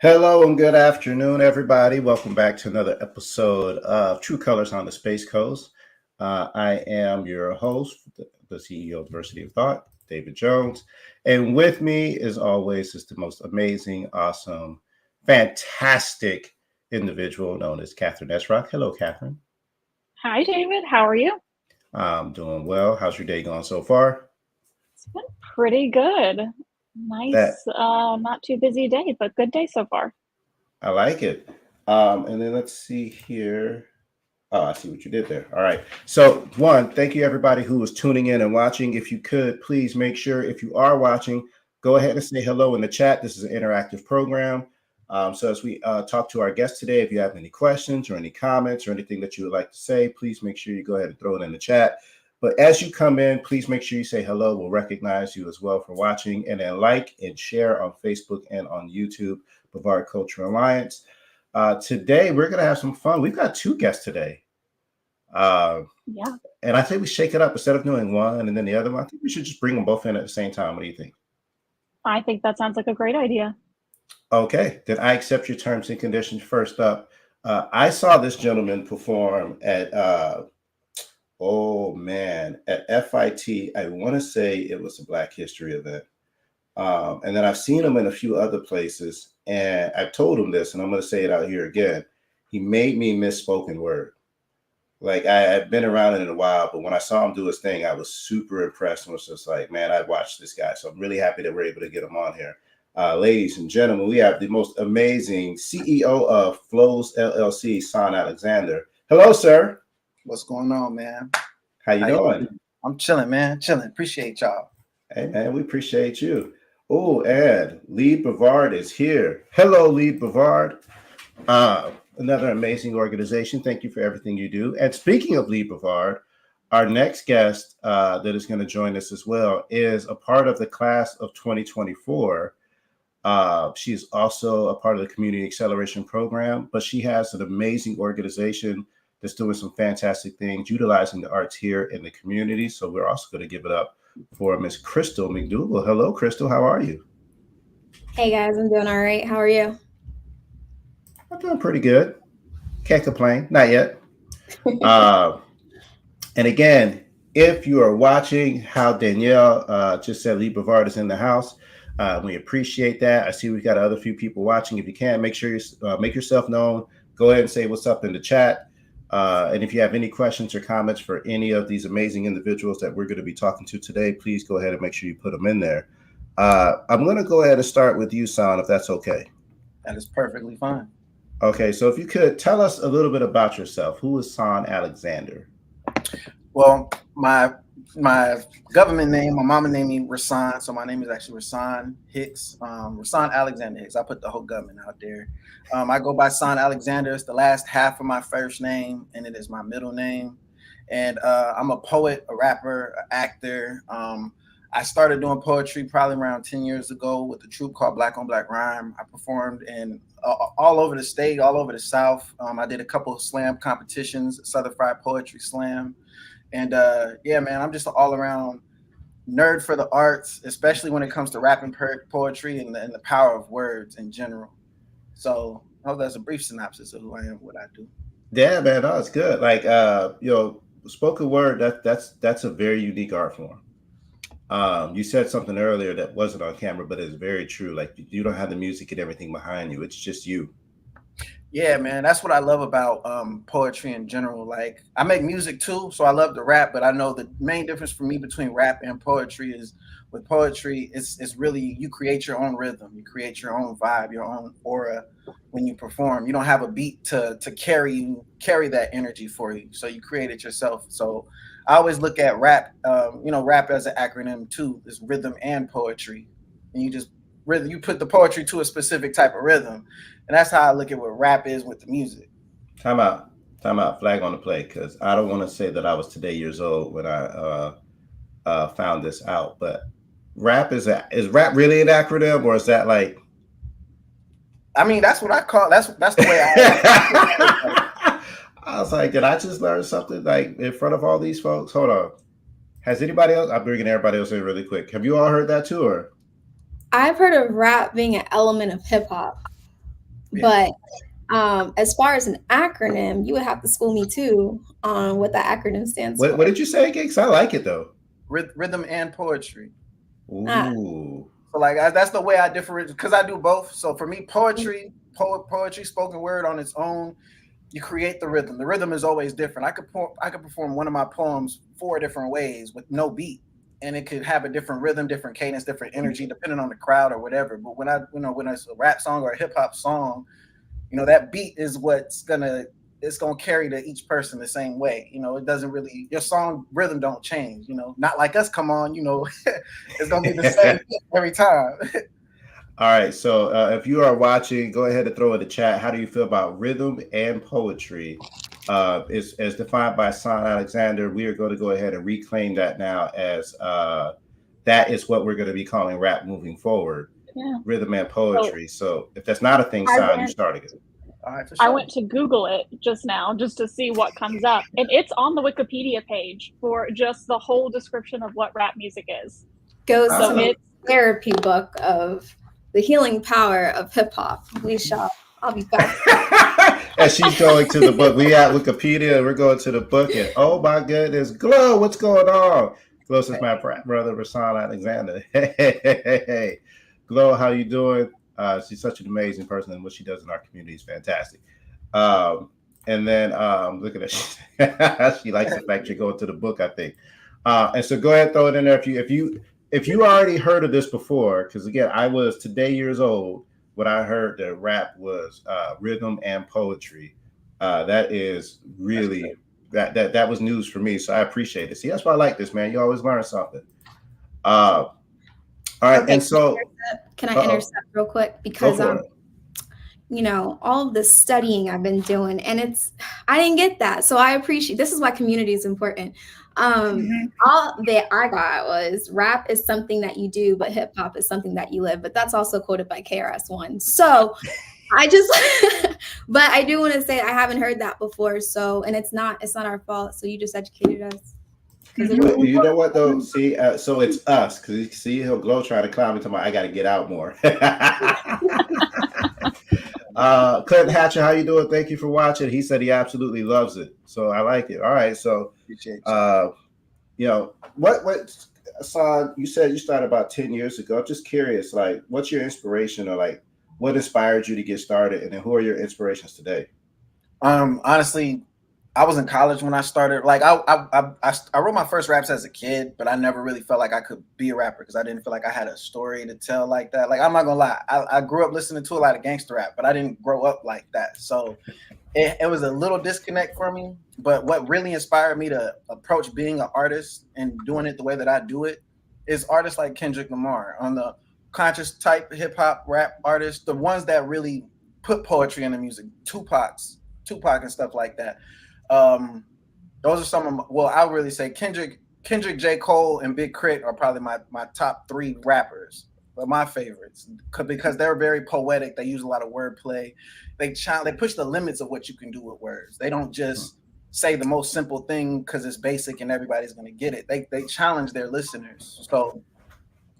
Hello and good afternoon, everybody. Welcome back to another episode of True Colors on the Space Coast. I am your host, the CEO of Diversity of Thought, David Jones. And with me, as always, is the most amazing, awesome, fantastic individual known as Catherine Esrock. Hello, Catherine. Hi, David. How are you? I'm doing well. How's your day going so far? It's been pretty good. That Nice, not too busy day, but good day so far. I like it. And then let's see here. Oh, I see what you did there. All right. So, one, thank you everybody who was tuning in and watching. If you could, please make sure if you are watching, go ahead and say hello in the chat. This is an interactive program. So, as we talk to our guests today, if you have any questions or any comments or anything that you would like to say, please make sure you go ahead and throw it in the chat. But as you come in, please make sure you say hello. We'll recognize you as well for watching. And then like and share on Facebook and on YouTube, Brevard Culture Alliance. Today, we're going to have some fun. We've got two guests today. Yeah, And I think we shake it up instead of doing one and then the other one. I think we should just bring them both in at the same time. What do you think? I think that sounds like a great idea. Okay, then I accept your terms and conditions. First up, I saw this gentleman perform at at FIT. I want to say it was a Black History event, and then I've seen him in a few other places. And I've told him this, and I'm going to say it out here again. He made me miss spoken word. Like I've been around it in a while, but when I saw him do his thing, I was super impressed and was just like, man, I'd watch this guy. So I'm really happy that we're able to get him on here. Ladies and gentlemen, we have the most amazing CEO of F.L.O.W.S LLC, Rassan Alexander. Hello, sir. What's going on, man? How you doing? I'm chilling, man. Chilling. Appreciate y'all. Hey, man, we appreciate you. Oh, and Lee Brevard is here. Hello, Lee Brevard. Another amazing organization. Thank you for everything you do. And speaking of Lee Brevard, our next guest that is going to join us as well is a part of the class of 2024. She's also a part of the Community Acceleration Program, but she has an amazing organization that's doing some fantastic things, utilizing the arts here in the community. So we're also going to give it up for Miss Crystal McDougle. Hello, Crystal. How are you? Hey guys, I'm doing all right. How are you? I'm doing pretty good. Can't complain. Not yet. And again, if you are watching how Danielle just said Lee Brevard is in the house, we appreciate that. I see we've got other few people watching. If you can, make sure you make yourself known. Go ahead and say what's up in the chat. And if you have any questions or comments for any of these amazing individuals that we're going to be talking to today, please go ahead and make sure you put them in there. I'm going to go ahead and start with you, San, if that's okay. That is perfectly fine. Okay, so if you could tell us a little bit about yourself. Who is Rassan Alexander? Well, my government name, my mama named me Rassan, so my name is actually Rassan Hicks. Rassan Alexander Hicks. I put the whole government out there. I go by San Alexander. It's the last half of my first name, and it is my middle name. And I'm a poet, a rapper, an actor. I started doing poetry probably around 10 years ago with a troupe called Black on Black Rhyme. I performed in all over the state, all over the South. I did a couple of slam competitions, Southern Fried Poetry Slam. And yeah, man, I'm just an all-around nerd for the arts, especially when it comes to rapping poetry and the power of words in general. So I hope that's a brief synopsis of who I am, what I do. Yeah, man, that's good. Like spoken word, that's a very unique art form. You said something earlier that wasn't on camera, but it's very true. Like you don't have the music and everything behind you. It's just you. Yeah, man, that's what I love about poetry in general. Like I make music too, so I love to rap, but I know the main difference for me between rap and poetry is with poetry, it's really you create your own rhythm, you create your own vibe, your own aura when you perform. You don't have a beat to carry that energy for you, so you create it yourself. So I always look at rap, rap as an acronym too. It's rhythm and poetry, and you put the poetry to a specific type of rhythm, and that's how I look at what rap is with the music. Time out. Time out. Flag on the play, because I don't want to say that I was today years old when I found this out. But rap is rap really an acronym, or is that like? I mean, that's what I call. That's the way I. I was like, did I just learn something like in front of all these folks? Hold on. Has anybody else? I'm bringing everybody else in really quick. Have you all heard that too, or? I've heard of rap being an element of hip hop. But as far as an acronym, you would have to school me too on what that acronym stands for. What did you say, Gigs? I like it though. Rhythm and poetry. Ooh. So like that's the way I differentiate, because I do both. So for me, poetry, spoken word on its own, you create the rhythm. The rhythm is always different. I could perform one of my poems 4 different ways with no beat, and it could have a different rhythm, different cadence, different energy, depending on the crowd or whatever. But when it's a rap song or a hip hop song, that beat is what's gonna carry to each person the same way. It doesn't really, your song rhythm don't change. Not like us. Come on, it's gonna be the same every time. All right. So if you are watching, go ahead and throw in the chat. How do you feel about rhythm and poetry? Is as defined by Rassan Alexander. We are going to go ahead and reclaim that now as that is what we're going to be calling rap moving forward. Yeah. Rhythm and poetry. So if that's not a thing, San, you started it. All right, for I sure. went to Google it just now just to see what comes up, and it's on the Wikipedia page for just the whole description of what rap music is. Goes So to my it's therapy book of the healing power of hip hop. I'll be back. And she's going to the book. We at Wikipedia and we're going to the book. And oh my goodness, Glow, what's going on? Glow is my brother, Rassan Alexander. Hey. Glow, how you doing? She's such an amazing person, and what she does in our community is fantastic. And then look at that. She likes the fact you're going to the book, I think. And so go ahead and throw it in there if you already heard of this before, because again, I was today years old when I heard that rap was rhythm and poetry. That is really that was news for me. So I appreciate it. See, that's why I like this, man. You always learn something. All right, Okay, and so can I intercept real quick? Because all of the studying I've been doing, and I didn't get that. So I appreciate, this is why community is important. All that I got was rap is something that you do, but hip hop is something that you live. But that's also quoted by KRS-One. So I just, but I do want to say I haven't heard that before. So, and it's not our fault. So you just educated us. You know what though? See, so it's us, because you see he'll Glow trying to climb into I got to get out more. Clinton Hatcher, how you doing? Thank you for watching. He said he absolutely loves it, so I like it. All right, so what Son, you said you started about 10 years ago. I'm just curious, like, what's your inspiration, or like what inspired you to get started, and then who are your inspirations today? Honestly, I was in college when I started. Like I wrote my first raps as a kid, but I never really felt like I could be a rapper because I didn't feel like I had a story to tell like that. Like, I'm not gonna lie, I grew up listening to a lot of gangster rap, but I didn't grow up like that. So it was a little disconnect for me. But what really inspired me to approach being an artist and doing it the way that I do it is artists like Kendrick Lamar, on the conscious type hip hop rap artists, the ones that really put poetry in the music, Tupac and stuff like that. Those are some of I would really say Kendrick, J. Cole, and Big Crit are probably my top 3 rappers, but my favorites, because they're very poetic. They use a lot of wordplay. They push the limits of what you can do with words. They don't just say the most simple thing because it's basic and everybody's going to get it. They challenge their listeners. So,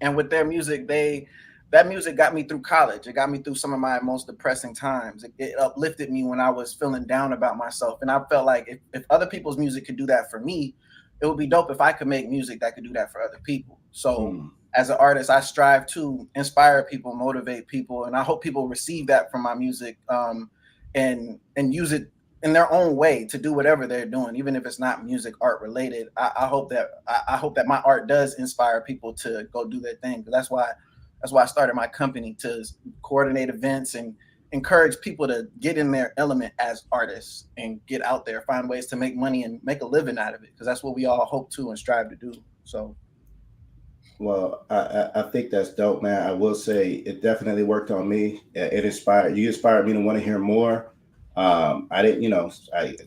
and with their music, that music got me through college. It got me through some of my most depressing times. It uplifted me when I was feeling down about myself. And I felt like if other people's music could do that for me, it would be dope if I could make music that could do that for other people. So as an artist, I strive to inspire people, motivate people, and I hope people receive that from my music and use it in their own way to do whatever they're doing, even if it's not music art related. I hope that my art does inspire people to go do their thing. That's why I started my company, to coordinate events and encourage people to get in their element as artists and get out there, find ways to make money and make a living out of it, because that's what we all hope to and strive to do. So, well, I think that's dope, man. I will say it definitely worked on me. You inspired me to want to hear more. I didn't,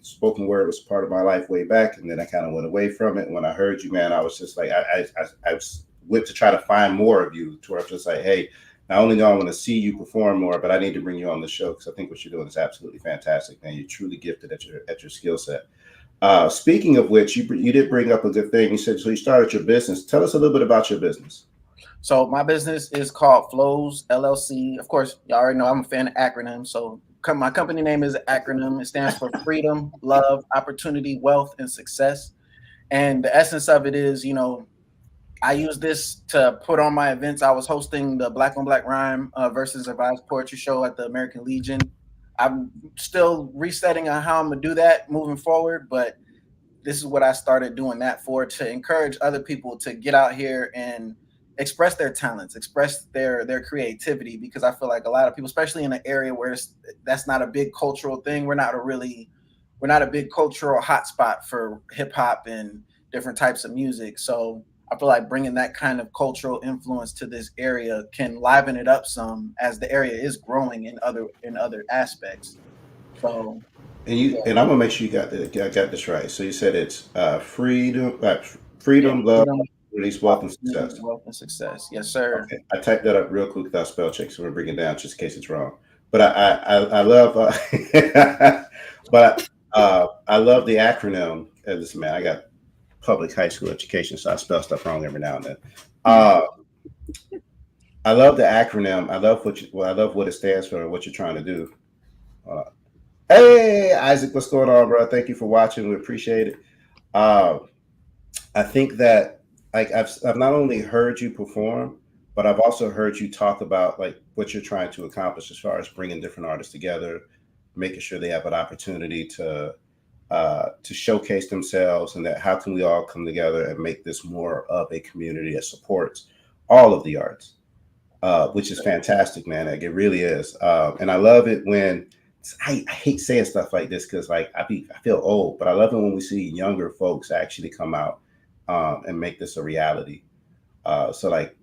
spoken word was part of my life way back, and then I kind of went away from it. When I heard you, man, I was just like, I went to try to find more of you, to where I'm just like, hey, not only do I want to see you perform more, but I need to bring you on the show, because I think what you're doing is absolutely fantastic, man. You're truly gifted at your skill set. Speaking of which, you did bring up a good thing. You said, so you started your business. Tell us a little bit about your business. So my business is called F.L.O.W.S LLC. Of course, y'all already know I'm a fan of acronyms. So my company name is an acronym. It stands for Freedom, Love, Opportunity, Wealth, and Success. And the essence of it is, I use this to put on my events. I was hosting the Black on Black Rhyme versus Advice Poetry Show at the American Legion. I'm still resetting on how I'm gonna do that moving forward, but this is what I started doing that for, to encourage other people to get out here and express their talents, express their creativity, because I feel like a lot of people, especially in an area where that's not a big cultural thing, we're not a big cultural hotspot for hip hop and different types of music. So I feel like bringing that kind of cultural influence to this area can liven it up some, as the area is growing in other aspects. So And I'm gonna make sure I got this right. So you said it's freedom, freedom, love, release, wealth, and success. wealth, and success. Yes, sir. Okay, I typed that up real quick without spell check, so we're bringing it down just in case it's wrong. But I love, but I love the acronym. Listen, man, I got public high school education, so I spell stuff wrong every now and then. I love the acronym. I love what it stands for and what you're trying to do. Hey, Isaac, what's going on, bro? Thank you for watching. We appreciate it. I think that I've not only heard you perform, but I've also heard you talk about like what you're trying to accomplish as far as bringing different artists together, making sure they have an opportunity to showcase themselves, and that how can we all come together and make this more of a community that supports all of the arts, which is fantastic, man. Like, it really is. And I love it when I hate saying stuff like this because like I feel old, but I love it when we see younger folks actually come out and make this a reality. So like,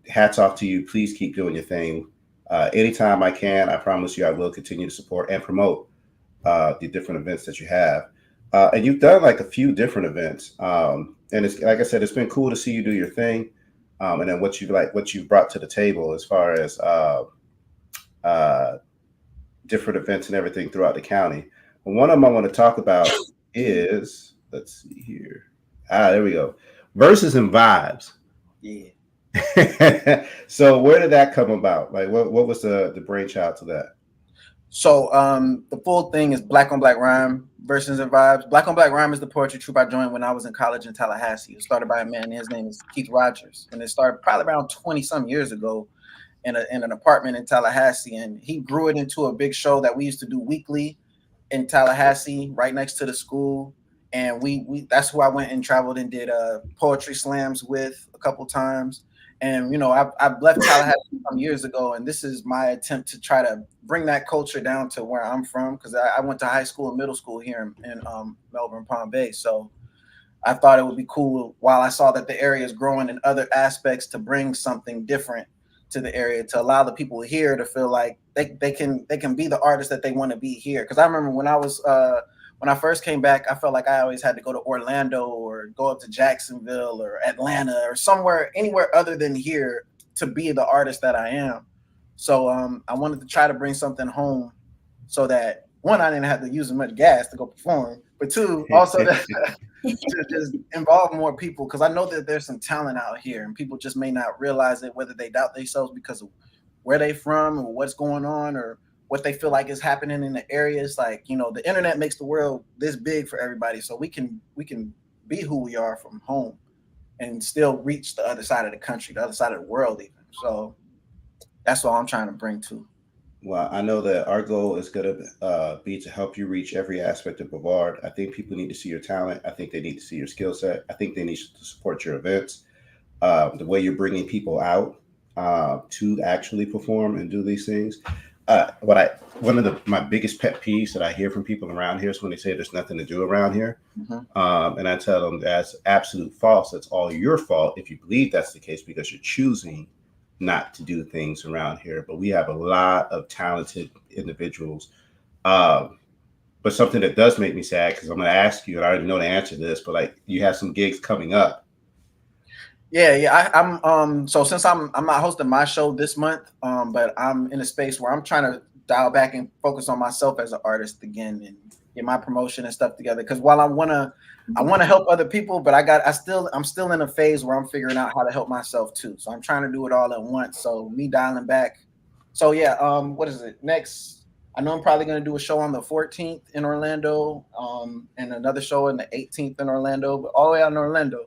hats off to you. Please keep doing your thing. Anytime I can, I promise you I will continue to support and promote the different events that you have. And you've done like a few different events. And it's like I said, it's been cool to see you do your thing. And then what you've brought to the table as far as different events and everything throughout the county. And one of them I want to talk about is, let's see here. There we go. Verses and Vibes. Yeah. So where did that come about? Like what was the brainchild to that? So the full thing is Black on Black Rhyme, Verses and Vibes. Black on Black Rhyme is the poetry troupe I joined when I was in college in Tallahassee. It was started by a man, his name is Keith Rogers. And it started probably around 20 some years ago in an apartment in Tallahassee. And he grew it into a big show that we used to do weekly in Tallahassee, right next to the school. And we that's who I went and traveled and did poetry slams with a couple times. And I've left Tallahassee some years ago, and this is my attempt to try to bring that culture down to where I'm from, because I went to high school and middle school here in Melbourne, Palm Bay. So I thought it would be cool, while I saw that the area is growing in other aspects, to bring something different to the area, to allow the people here to feel like they can be the artists that they want to be here. Because I remember when I first came back, I felt like I always had to go to Orlando or go up to Jacksonville or Atlanta or anywhere other than here to be the artist that I am. So I wanted to try to bring something home, so that one, I didn't have to use as much gas to go perform, but two, also to just involve more people, because I know that there's some talent out here and people just may not realize it, whether they doubt themselves because of where they from or what's going on or what they feel like is happening in the area. It's like, the internet makes the world this big for everybody, so we can be who we are from home and still reach the other side of the country, the other side of the world even. So that's what I'm trying to bring to. Well, I know that our goal is going to be to help you reach every aspect of Brevard. I think people need to see your talent. I think they need to see your skill set. I think they need to support your events, the way you're bringing people out to actually perform and do these things. One of my biggest pet peeves that I hear from people around here is when they say there's nothing to do around here. Mm-hmm. And I tell them that's absolute false. It's all your fault if you believe that's the case, because you're choosing not to do things around here. But we have a lot of talented individuals. But something that does make me sad, because I'm going to ask you, and I already know the answer to this, but like, you have some gigs coming up. Yeah. I'm so since I'm not hosting my show this month, but I'm in a space where I'm trying to dial back and focus on myself as an artist again, and get my promotion and stuff together. Because while I wanna help other people, but I'm still in a phase where I'm figuring out how to help myself too. So I'm trying to do it all at once. So me dialing back. So yeah, what is it next? I know I'm probably going to do a show on the 14th in Orlando, and another show on the 18th in Orlando, but all the way out in Orlando.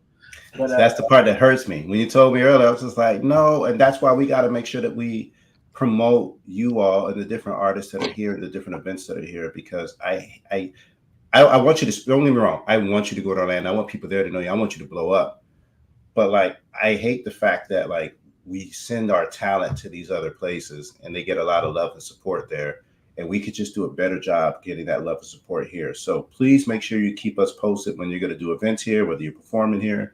But so that's the part that hurts me. When you told me earlier, I was just like, no, and that's why we got to make sure that we promote you all and the different artists that are here, the different events that are here, because I want you to, don't get me wrong, I want you to go to Orlando. I want people there to know you. I want you to blow up. But like, I hate the fact that like we send our talent to these other places and they get a lot of love and support there. And we could just do a better job getting that love and support here. So please make sure you keep us posted when you're going to do events here, whether you're performing here.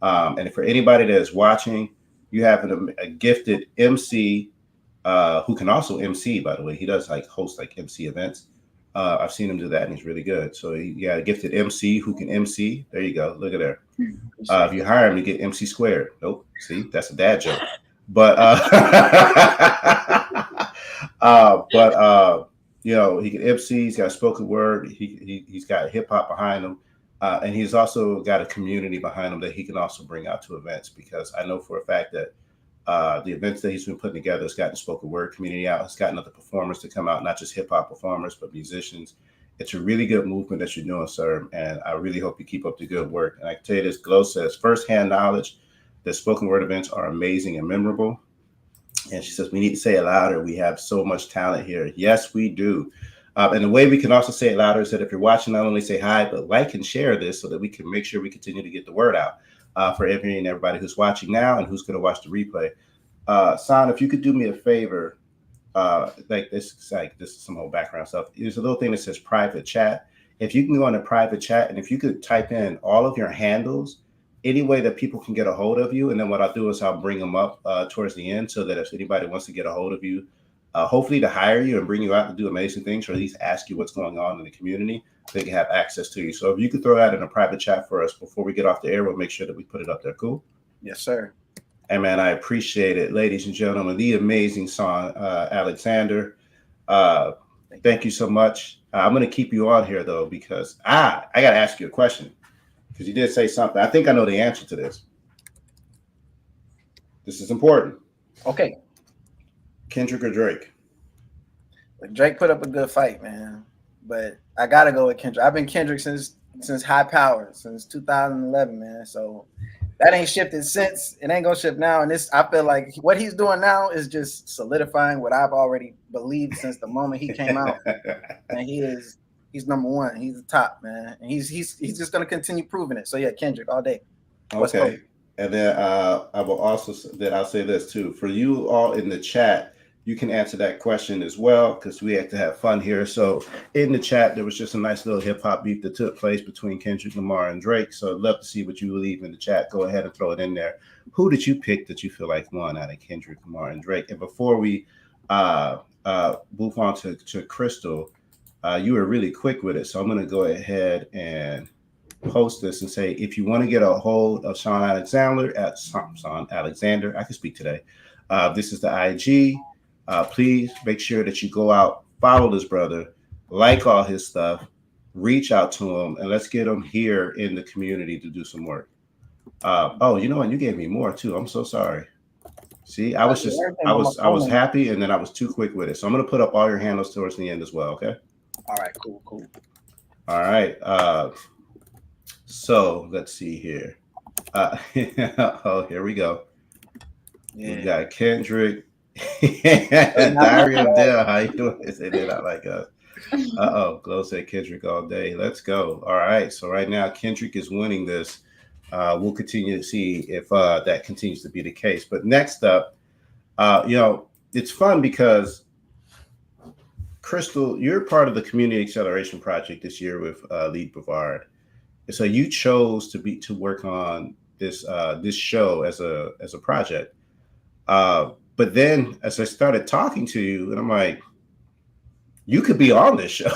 And for anybody that is watching, you have a gifted MC who can also MC, by the way. He does like host like MC events. I've seen him do that and he's really good. So he got a gifted MC who can MC. There you go. Look at there. If you hire him, you get MC squared. Nope. See, that's a dad joke. But you know, he can MC. He's got spoken word. He's got hip hop behind him, and he's also got a community behind him that he can also bring out to events. Because I know for a fact that the events that he's been putting together has gotten spoken word community out. It's gotten other performers to come out, not just hip hop performers, but musicians. It's a really good movement that you're doing, sir, and I really hope you keep up the good work. And I can tell you this, Glow says firsthand knowledge that spoken word events are amazing and memorable. And she says, we need to say it louder. We have so much talent here. Yes, we do. And the way we can also say it louder is that if you're watching, not only say hi, but like and share this so that we can make sure we continue to get the word out for everybody who's watching now and who's going to watch the replay. San, if you could do me a favor, like this is some old background stuff. There's a little thing that says private chat. If you can go into private chat and if you could type in all of your handles, any way that people can get a hold of you. And then what I'll do is I'll bring them up towards the end so that if anybody wants to get a hold of you, hopefully to hire you and bring you out to do amazing things, or at least ask you what's going on in the community, they can have access to you. So if you could throw that in a private chat for us before we get off the air, we'll make sure that we put it up there. Cool? Yes, sir. Hey, man, I appreciate it. Ladies and gentlemen, the amazing Rassan Alexander. Thank you so much. I'm going to keep you on here, though, because I got to ask you a question. Because you did say something. I think I know the answer to this. This is important. Okay. Kendrick or Drake? Drake put up a good fight, man. But I gotta go with Kendrick. I've been Kendrick since High Power, since 2011, man. So that ain't shifted since. It ain't gonna shift now. And this, I feel like what he's doing now is just solidifying what I've already believed since the moment he came out. And he's number one. He's the top, man. And he's just gonna continue proving it. So yeah, Kendrick all day. Okay. And then I will also I'll say this too. For you all in the chat, you can answer that question as well, because we have to have fun here. So in the chat, there was just a nice little hip hop beef that took place between Kendrick Lamar and Drake. So I'd love to see what you leave in the chat. Go ahead and throw it in there. Who did you pick that you feel like won out of Kendrick Lamar and Drake? And before we move on to Crystal, you were really quick with it. So I'm going to go ahead and post this and say, if you want to get a hold of Rassan Alexander, I can speak today. This is the IG. Please make sure that you go out, follow this brother, like all his stuff, reach out to him, and let's get him here in the community to do some work. Oh, you know what? You gave me more too. I'm so sorry. See, I was happy, and then I was too quick with it. So I'm going to put up all your handles towards the end as well. Okay. All right. Cool. All right. So let's see here. Oh, here we go. Yeah. We got Kendrick. Diary of Dale, how you doing? They did not like us. Glow said Kendrick all day. Let's go. All right. So right now, Kendrick is winning this. We'll continue to see if that continues to be the case. But next up, it's fun because Crystal, you're part of the Community Acceleration Project this year with Lead Brevard. So you chose to work on this show as a project. But then as I started talking to you, and I'm like, you could be on this show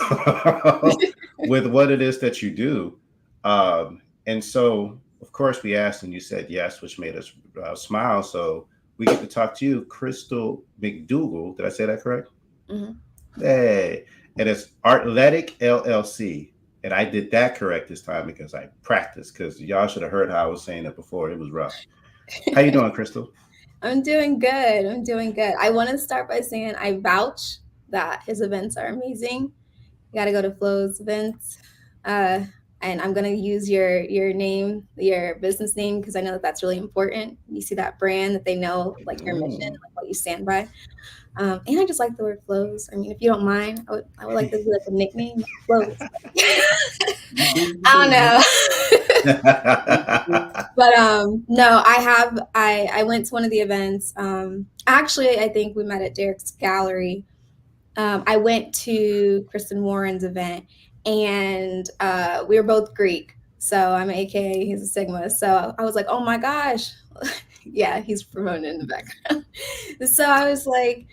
with what it is that you do. And so, of course, we asked and you said yes, which made us smile. So we get to talk to you, Crystal McDougal. Did I say that correct? Mm-hmm. Hey, and it's Artletic LLC. And I did that correct this time because I practiced. Because y'all should have heard how I was saying it before. It was rough. How you doing, Crystal? I'm doing good. I'm doing good. I want to start by saying I vouch that his events are amazing. You got to go to F.L.O.W.S events. Uh, and I'm going to use your name, your business name, because I know that that's really important. You see that brand that they know, like your mission, like what you stand by. And I just like the word flows. I mean, if you don't mind, I would like this to be like a nickname, flows. I don't know. But no, I went to one of the events. Actually, I think we met at Derek's gallery. I went to Kristen Warren's event, and we were both Greek. So I'm an AKA, he's a Sigma. So I was like, oh my gosh. Yeah, he's promoting in the background. So I was like,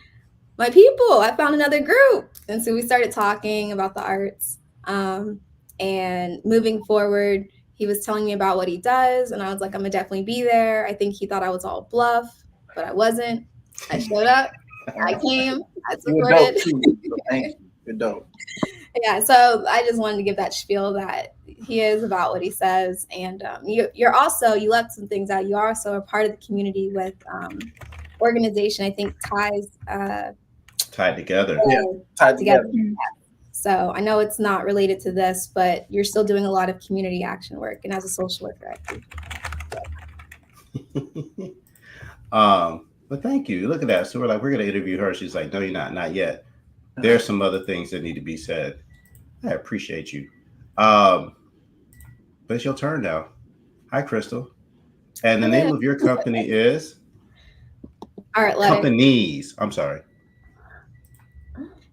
my people, I found another group. And so we started talking about the arts. And moving forward, he was telling me about what he does. And I was like, I'm going to definitely be there. I think he thought I was all bluff, but I wasn't. I showed up. I came. I supported. Thank you. You're dope. Yeah, so I just wanted to give that spiel that he is about what he says. And you're also, you left some things out. You are also a part of the community with organization, I think, tied together. Yeah, tied together. So I know it's not related to this, but you're still doing a lot of community action work. And as a social worker, I appreciate But thank you. Look at that. So we're like, we're going to interview her. She's like, no, you're not yet. There's some other things that need to be said. I appreciate you. But it's your turn now. Hi, Crystal. And the name of your company is? ARTLETIK. Companies. I'm sorry.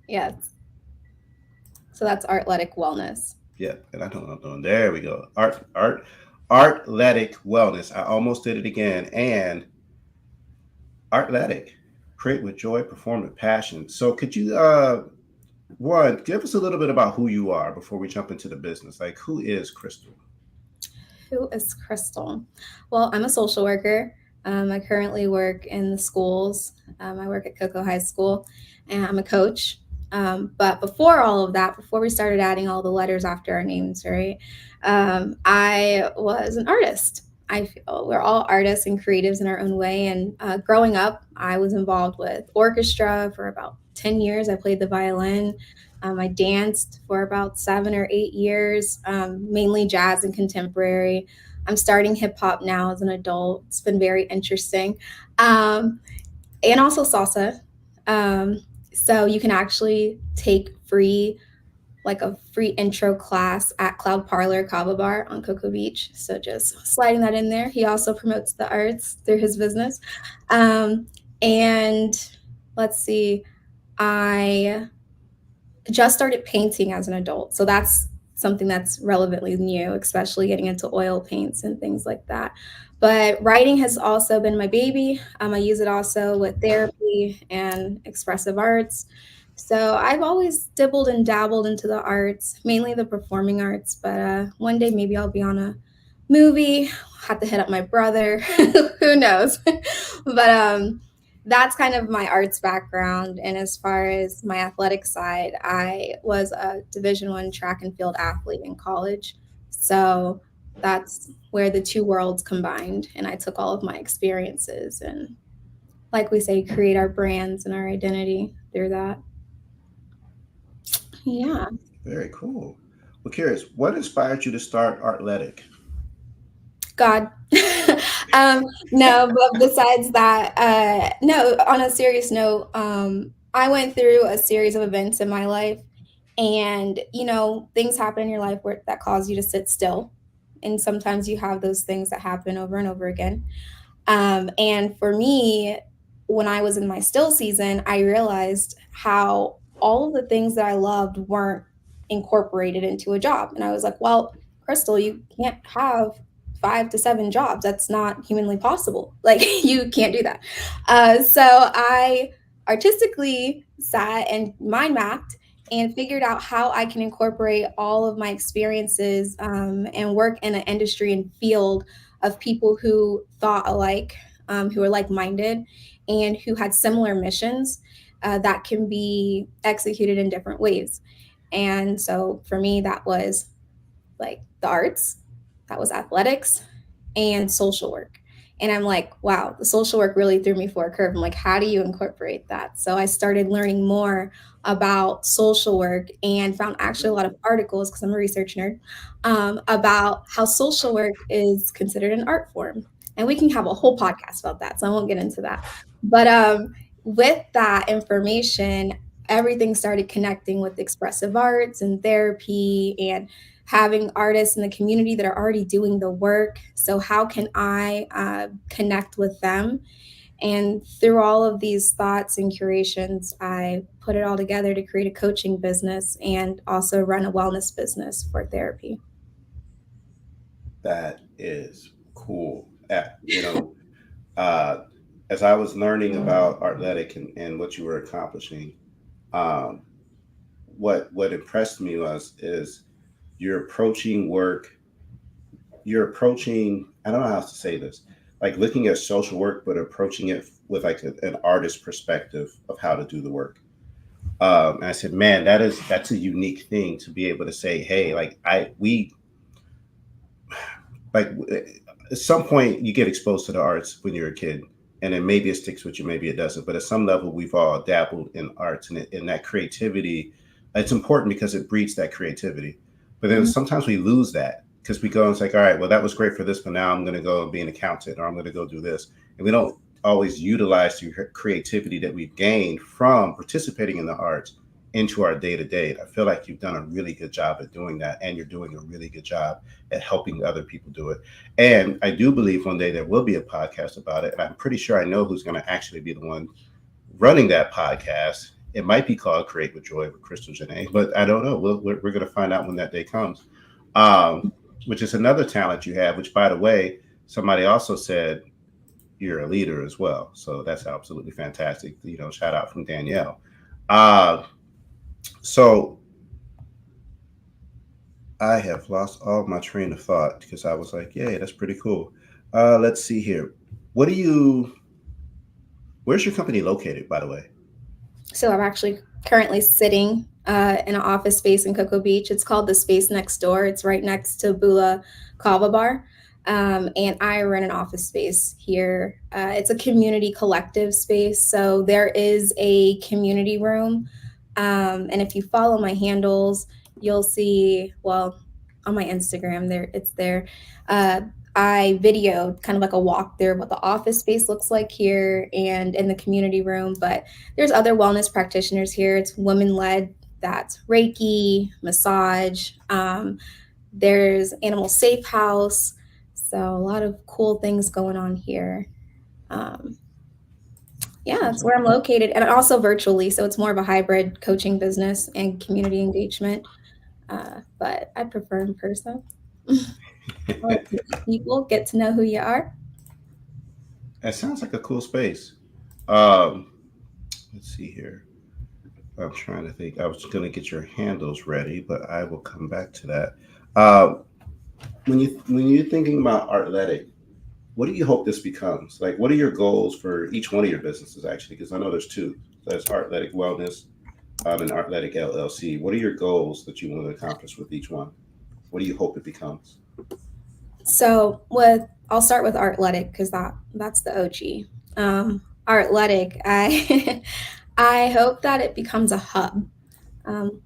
Yes. So that's ARTLETIK Wellness. Yeah, and I know what I'm doing. There we go. ARTLETIK Wellness. I almost did it again. And ARTLETIK. Create with joy, perform with passion. So could you one, give us a little bit about who you are before we jump into the business. Like, who is Crystal? Who is Crystal? Well, I'm a social worker. I currently work in the schools. I work at Cocoa High School, and I'm a coach. But before all of that, before we started adding all the letters after our names, right, I was an artist. I feel we're all artists and creatives in our own way. And growing up, I was involved with orchestra for about 10 years. I played the violin. I danced for about 7 or 8 years, mainly jazz and contemporary. I'm starting hip hop now as an adult. It's been very interesting. And also salsa. So you can actually take a free intro class at Cloud Parlor Kava Bar on Cocoa Beach. So just sliding that in there. He also promotes the arts through his business. And let's see, I just started painting as an adult. So that's something that's relevantly new, especially getting into oil paints and things like that. But writing has also been my baby. I use it also with therapy and expressive arts. So I've always dibbled and dabbled into the arts, mainly the performing arts. But one day maybe I'll be on a movie. Have to hit up my brother. Who knows? But that's kind of my arts background. And as far as my athletic side, I was a Division I track and field athlete in college. So that's where the two worlds combined. And I took all of my experiences and, like we say, create our brands and our identity through that. Yeah. Very cool. Well, curious, what inspired you to start ARTLETIK? God. No, but besides that, no, on a serious note, I went through a series of events in my life, and things happen in your life that cause you to sit still, and sometimes you have those things that happen over and over again. And for me, when I was in my still season, I realized how all of the things that I loved weren't incorporated into a job, and I was like, well, Crystal, you can't have 5 to 7 jobs. That's not humanly possible. Like, you can't do that. So I artistically sat and mind mapped and figured out how I can incorporate all of my experiences and work in an industry and field of people who thought alike, who were like-minded, and who had similar missions. that can be executed in different ways. And so for me, that was like the arts, that was athletics, and social work. And I'm like, wow, the social work really threw me for a curve. I'm like, how do you incorporate that? So I started learning more about social work and found actually a lot of articles, because I'm a research nerd, about how social work is considered an art form. And we can have a whole podcast about that. So I won't get into that. But with that information, everything started connecting with expressive arts and therapy and having artists in the community that are already doing the work. So, how can I connect with them? And through all of these thoughts and curations, I put it all together to create a coaching business and also run a wellness business for therapy. That is cool. Uh, as I was learning about Artletic and what you were accomplishing, um, what impressed me was is you're approaching work. You're approaching. I don't know how to say this. Like looking at social work, but approaching it with like an artist perspective of how to do the work. And I said, man, that's a unique thing to be able to say, hey, like like at some point you get exposed to the arts when you're a kid, and then maybe it sticks with you, maybe it doesn't, but at some level we've all dabbled in arts, and that creativity, it's important because it breeds that creativity, but then Mhm. sometimes we lose that because we go and it's like, all right, well, that was great for this, but now I'm going to go and be an accountant, or I'm going to go do this, and we don't always utilize the creativity that we've gained from participating in the arts into our day to day. I feel like you've done a really good job at doing that, and you're doing a really good job at helping other people do it. And I do believe one day there will be a podcast about it. And I'm pretty sure I know who's going to actually be the one running that podcast. It might be called Create with Joy with Crystal Janae, but I don't know. We're going to find out when that day comes, which is another talent you have, which, by the way, somebody also said you're a leader as well. So that's absolutely fantastic. Shout out from Danielle. Uh, so I have lost all my train of thought because I was like, "Yay, that's pretty cool." Let's see here. What do you? Where's your company located, by the way? So I'm actually currently sitting in an office space in Cocoa Beach. It's called the Space Next Door. It's right next to Bula Kava Bar. And I run an office space here. It's a community collective space. So there is a community room. And if you follow my handles, you'll see, well, on my Instagram, there it's there. Uh, I videoed kind of like a walkthrough of what the office space looks like here and in the community room. But there's other wellness practitioners here. It's women led. That's Reiki, massage. There's Animal Safe House. So a lot of cool things going on here. Um, yeah, that's where I'm located, and also virtually. So it's more of a hybrid coaching business and community engagement. But I prefer in person. I like to meet people, get to know who you are. That sounds like a cool space. Um, let's see here. I'm trying to think. I was going to get your handles ready, but I will come back to that. Uh, when you're thinking about Artletic, what do you hope this becomes? Like, what are your goals for each one of your businesses? Actually, because I know there's two. There's Artletic Wellness and Artletic LLC. What are your goals that you want to accomplish with each one? What do you hope it becomes? So with I'll start with Artletic because that's the OG. Artletic, I I hope that it becomes a hub. Um,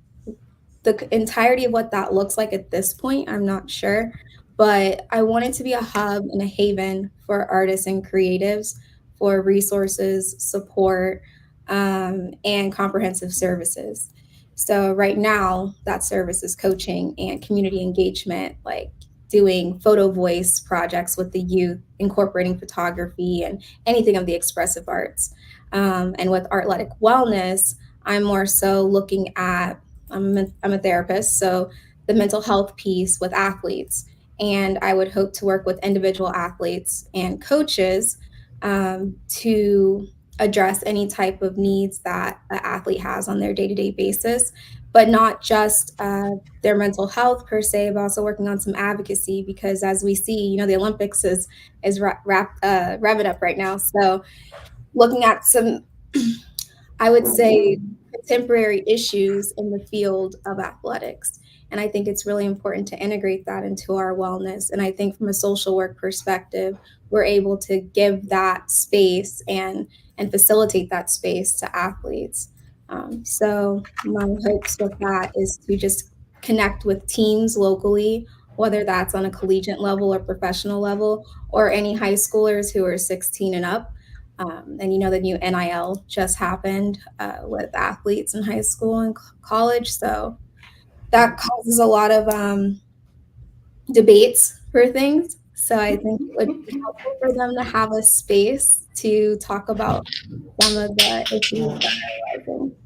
the entirety of what that looks like at this point, I'm not sure, but I want it to be a hub and a haven for artists and creatives for resources, support, and comprehensive services. So right now, that service is coaching and community engagement, like doing photo voice projects with the youth, incorporating photography and anything of the expressive arts. And with Artletic Wellness, I'm more so looking at I'm a therapist, so the mental health piece with athletes. And I would hope to work with individual athletes and coaches to address any type of needs that an athlete has on their day to day basis, but not just their mental health per se, but also working on some advocacy because as we see, the Olympics is revving up right now. So looking at some I would say, contemporary issues in the field of athletics. And I think it's really important to integrate that into our wellness. And I think from a social work perspective, we're able to give that space and facilitate that space to athletes. So my hopes with that is to just connect with teams locally, whether that's on a collegiate level or professional level, or any high schoolers who are 16 and up. And the new NIL just happened with athletes in high school and college. So that causes a lot of debates for things. So I think it would be helpful for them to have a space to talk about some of the issues that are rising.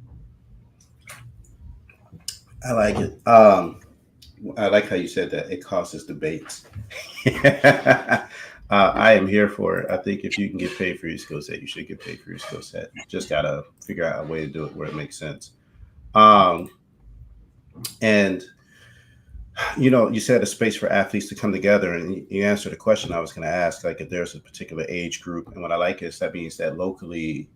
I like it. I like how you said that it causes debates. I am here for it. I think if you can get paid for your skill set, you should get paid for your skill set. You just gotta figure out a way to do it where it makes sense. And you said a space for athletes to come together, and you answered a question I was going to ask, like if there's a particular age group. And what I like is that means that locally,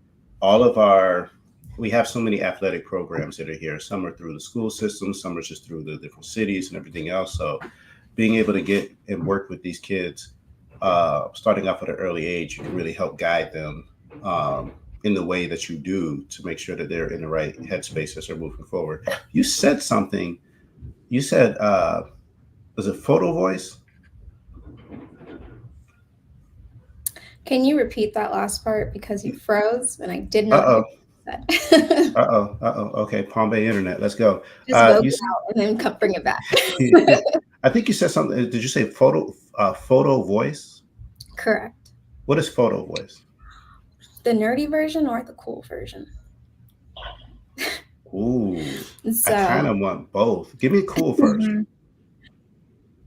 we have so many athletic programs that are here. Some are through the school system, some are just through the different cities and everything else. So being able to get and work with these kids, starting off at an early age, you can really help guide them in the way that you do to make sure that they're in the right headspace as they're moving forward. You said something. You said, was it photo voice? Can you repeat that last part, because you froze and I did not Uh-oh. hear what you said. Uh-oh. Okay, Palm Bay Internet. Let's go. Just vote it out and then bring it back. I think you said something. Did you say photo voice? Correct. What is photo voice? The nerdy version or the cool version? Ooh, So, I kind of want both. Give me cool first. Mhm.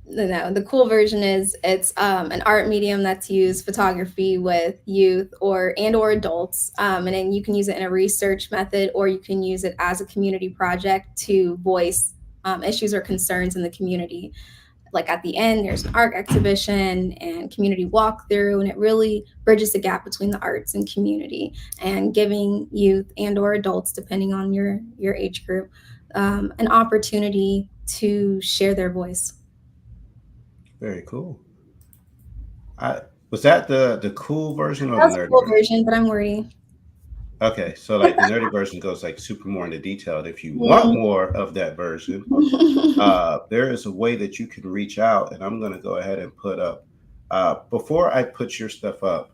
No, the cool version is it's an art medium that's used, photography, with youth or adults, and then you can use it in a research method, or you can use it as a community project to voice issues or concerns in the community. Like at the end, there's an art exhibition and community walkthrough, and it really bridges the gap between the arts and community, and giving youth or adults, depending on your age group, an opportunity to share their voice. Very cool. Was that the cool version or That's the the nerdy cool version? version, but I'm wordy. Okay, so like the nerdy version goes like super more into detail. And if you want more of that version, there is a way that you can reach out, and I'm going to go ahead and put up. Before I put your stuff up,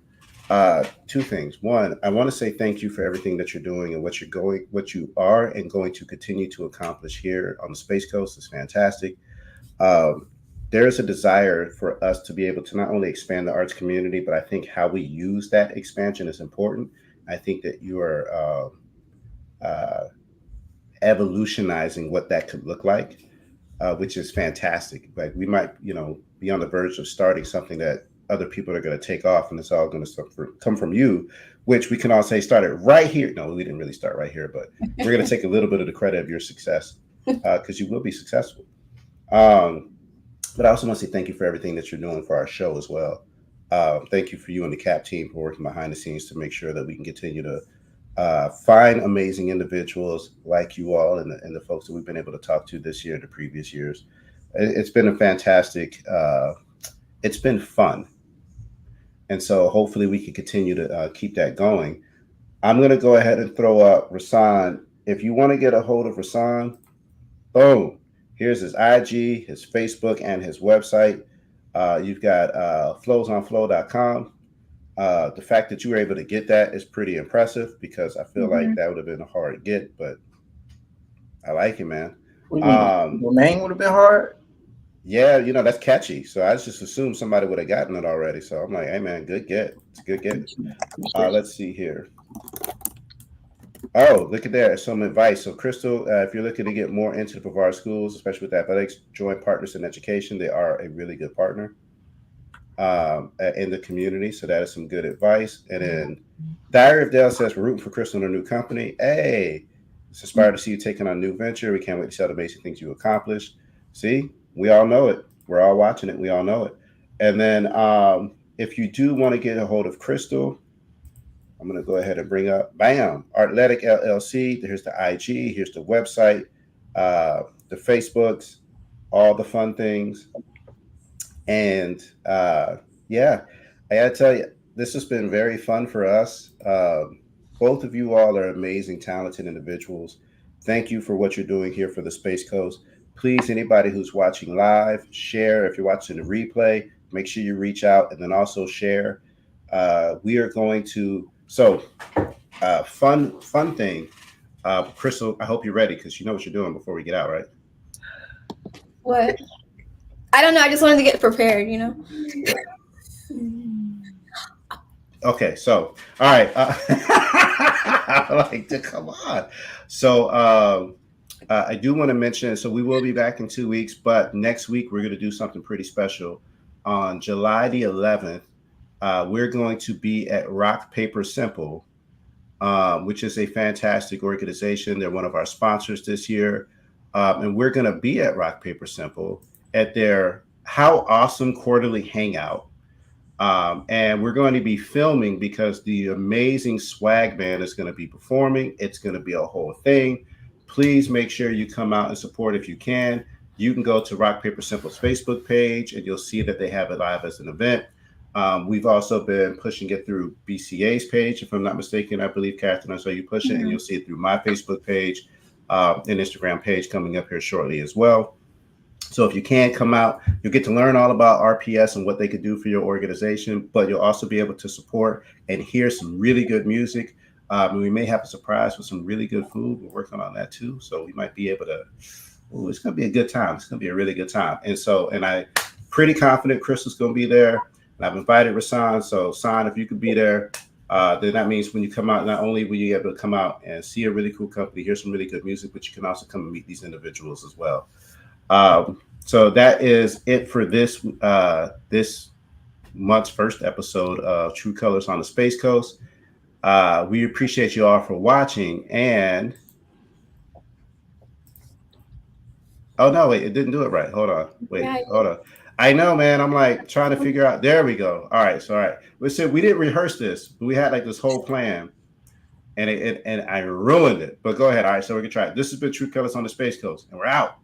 two things. One, I want to say thank you for everything that you're doing and what you are and going to continue to accomplish here on the Space Coast is fantastic. There is a desire for us to be able to not only expand the arts community, but I think how we use that expansion is important. I think that you are evolutionizing what that could look like, which is fantastic. Like we might, be on the verge of starting something that other people are going to take off, and it's all going to come from you, which we can all say started right here. No, we didn't really start right here, but we're going to take a little bit of the credit of your success because you will be successful. But I also want to say thank you for everything that you're doing for our show as well. Thank you for you and the CAP team for working behind the scenes to make sure that we can continue to find amazing individuals like you all and the folks that we've been able to talk to this year and the previous years. It's been a fantastic, it's been fun. And so hopefully we can continue to keep that going. I'm going to go ahead and throw up Rassan. If you want to get a hold of Rassan, boom. Here's his IG, his Facebook, and his website. You've got FlowsOnFlow.com. The fact that you were able to get that is pretty impressive because I feel like that would have been a hard get, but I like it, man. Your name would have been hard. Yeah, that's catchy. So I just assumed somebody would have gotten it already. So I'm like, hey, man, good get. It's a good get. Let's see here. Oh, look at that. Some advice. So, Crystal, if you're looking to get more into the Brevard schools, especially with athletics, join Partners in Education. They are a really good partner in the community. So that is some good advice. And then Diary of Dale says, we're rooting for Crystal in her new company. Hey, it's inspired to see you taking on a new venture. We can't wait to see all the amazing things you accomplished. See, we all know it. We're all watching it. We all know it. And then if you do want to get a hold of Crystal, I'm going to go ahead and bring up, bam, ARTLETIK LLC. Here's the IG. Here's the website, the Facebooks, all the fun things. And yeah, I got to tell you, this has been very fun for us. Both of you all are amazing, talented individuals. Thank you for what you're doing here for the Space Coast. Please, anybody who's watching live, share. If you're watching the replay, make sure you reach out and then also share. We are going to, fun thing. Crystal, I hope you're ready because you know what you're doing before we get out, right? What? I don't know. I just wanted to get prepared, you know? Okay, so all right. Like, come on. So I do want to mention, so we will be back in 2 weeks, but next week we're going to do something pretty special. On July the 11th, we're going to be at Rock Paper Simple, which is a fantastic organization. They're one of our sponsors this year. And we're going to be at Rock Paper Simple at their How Awesome Quarterly Hangout. And we're going to be filming because the amazing swag band is going to be performing. It's going to be a whole thing. Please make sure you come out and support if you can. You can go to Rock Paper Simple's Facebook page and you'll see that they have it live as an event. We've also been pushing it through BCA's page, if I'm not mistaken. I believe, Catherine, I saw you push it, and you'll see it through my Facebook page and Instagram page coming up here shortly as well. So if you can come out, you'll get to learn all about RPS and what they could do for your organization, but you'll also be able to support and hear some really good music. And we may have a surprise with some really good food. We're working on that too. So we might be able to, it's going to be a good time. It's going to be a really good time. And I'm pretty confident Crystal's going to be there. And I've invited Rassan. So San, if you could be there, then that means when you come out, not only will you be able to come out and see a really cool company, hear some really good music, but you can also come and meet these individuals as well. So that is it for this this month's first episode of True Colors on the Space Coast. We appreciate you all for watching. And oh no, wait, it didn't do it right. Hold on, hold on. I know, man. I'm like trying to figure out. There we go. All right, so all right. We said we didn't rehearse this. We had like this whole plan, and I ruined it. But go ahead. All right, so we can try it. This has been True Colors on the Space Coast, and we're out.